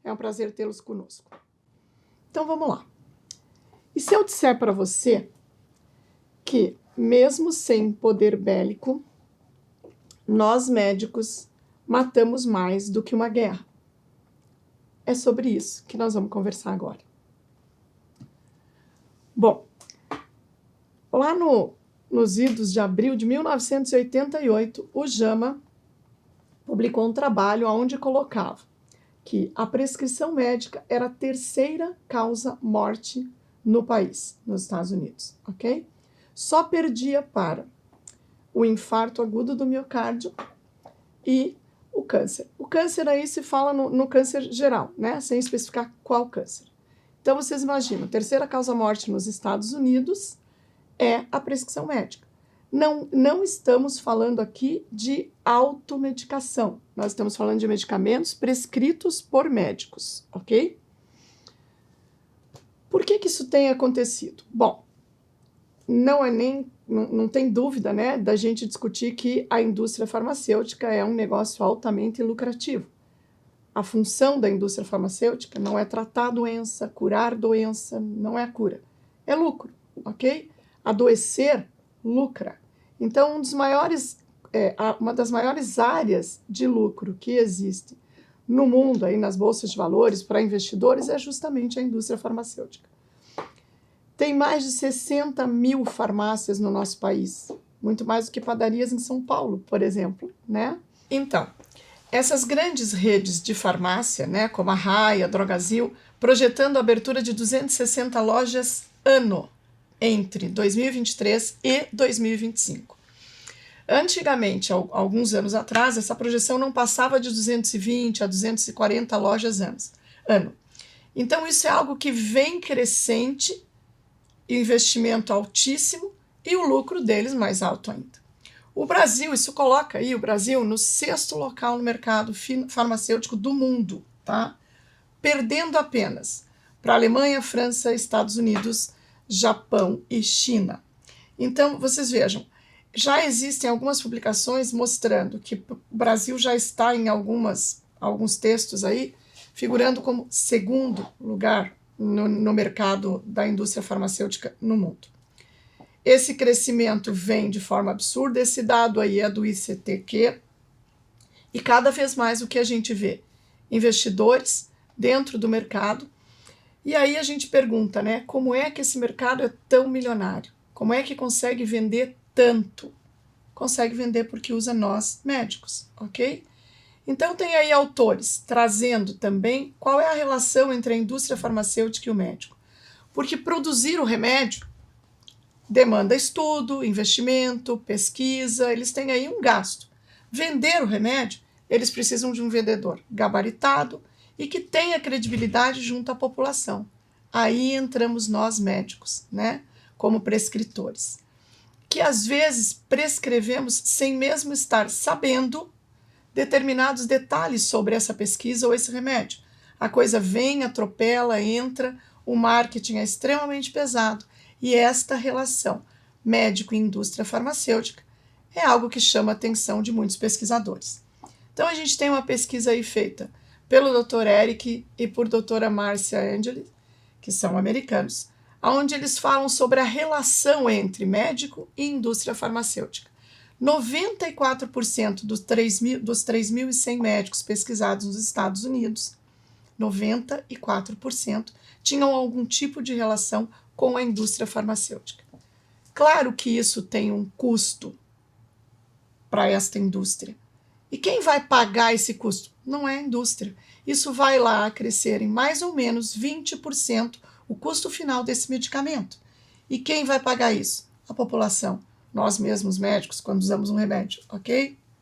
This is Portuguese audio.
É um prazer tê-los conosco. Então vamos lá. E se eu disser para você que, mesmo sem poder bélico, nós médicos matamos mais do que uma guerra? É sobre isso que nós vamos conversar agora. Bom, lá nos idos de abril de 1988, o JAMA publicou um trabalho onde colocava que a prescrição médica era a terceira causa morte no país, nos Estados Unidos, ok? Só perdia para o infarto agudo do miocárdio e o câncer. O câncer aí se fala no câncer geral, né? Sem especificar qual câncer. Então, vocês imaginam, a terceira causa morte nos Estados Unidos é a prescrição médica. Não estamos falando aqui de automedicação. Nós estamos falando de medicamentos prescritos por médicos, ok? Por que isso tem acontecido? Bom, não tem dúvida, né, da gente discutir que a indústria farmacêutica é um negócio altamente lucrativo. A função da indústria farmacêutica não é tratar a doença, curar doença, não é a cura. É lucro, ok? Adoecer lucra. Então, uma das maiores áreas de lucro que existe no mundo, aí nas bolsas de valores, para investidores, é justamente a indústria farmacêutica. Tem mais de 60 mil farmácias no nosso país, muito mais do que padarias em São Paulo, por exemplo, né? Então, essas grandes redes de farmácia, né, como a Raia, a Drogasil, projetando a abertura de 260 lojas ano entre 2023 e 2025. Antigamente, alguns anos atrás, essa projeção não passava de 220 a 240 lojas ano. Então, isso é algo que vem crescente, investimento altíssimo e o lucro deles mais alto ainda. O Brasil, isso coloca aí o Brasil no 6º local no mercado farmacêutico do mundo, tá? Perdendo apenas para a Alemanha, França, Estados Unidos, Japão e China. Então, vocês vejam, já existem algumas publicações mostrando que o Brasil já está em alguns textos aí, figurando como 2º lugar no mercado da indústria farmacêutica no mundo. Esse crescimento vem de forma absurda, esse dado aí é do ICTQ, e cada vez mais o que a gente vê? Investidores dentro do mercado. E aí a gente pergunta, né, como é que esse mercado é tão milionário? Como é que consegue vender tanto? Consegue vender porque usa nós, médicos, ok? Então tem aí autores trazendo também qual é a relação entre a indústria farmacêutica e o médico. Porque produzir o remédio demanda estudo, investimento, pesquisa, eles têm aí um gasto. Vender o remédio, eles precisam de um vendedor gabaritado e que tenha credibilidade junto à população. Aí entramos nós médicos, né, como prescritores, que às vezes prescrevemos sem mesmo estar sabendo determinados detalhes sobre essa pesquisa ou esse remédio. A coisa vem, atropela, entra, o marketing é extremamente pesado e esta relação médico e indústria farmacêutica é algo que chama a atenção de muitos pesquisadores. Então a gente tem uma pesquisa aí feita pelo Dr. Eric e por doutora Márcia Angeli, que são americanos, onde eles falam sobre a relação entre médico e indústria farmacêutica. 94% dos 3.100 médicos pesquisados nos Estados Unidos, 94% tinham algum tipo de relação com a indústria farmacêutica. Claro que isso tem um custo para esta indústria. E quem vai pagar esse custo? Não é a indústria. Isso vai lá crescer em mais ou menos 20% o custo final desse medicamento. E quem vai pagar isso? A população. Nós mesmos médicos, quando usamos um remédio, ok?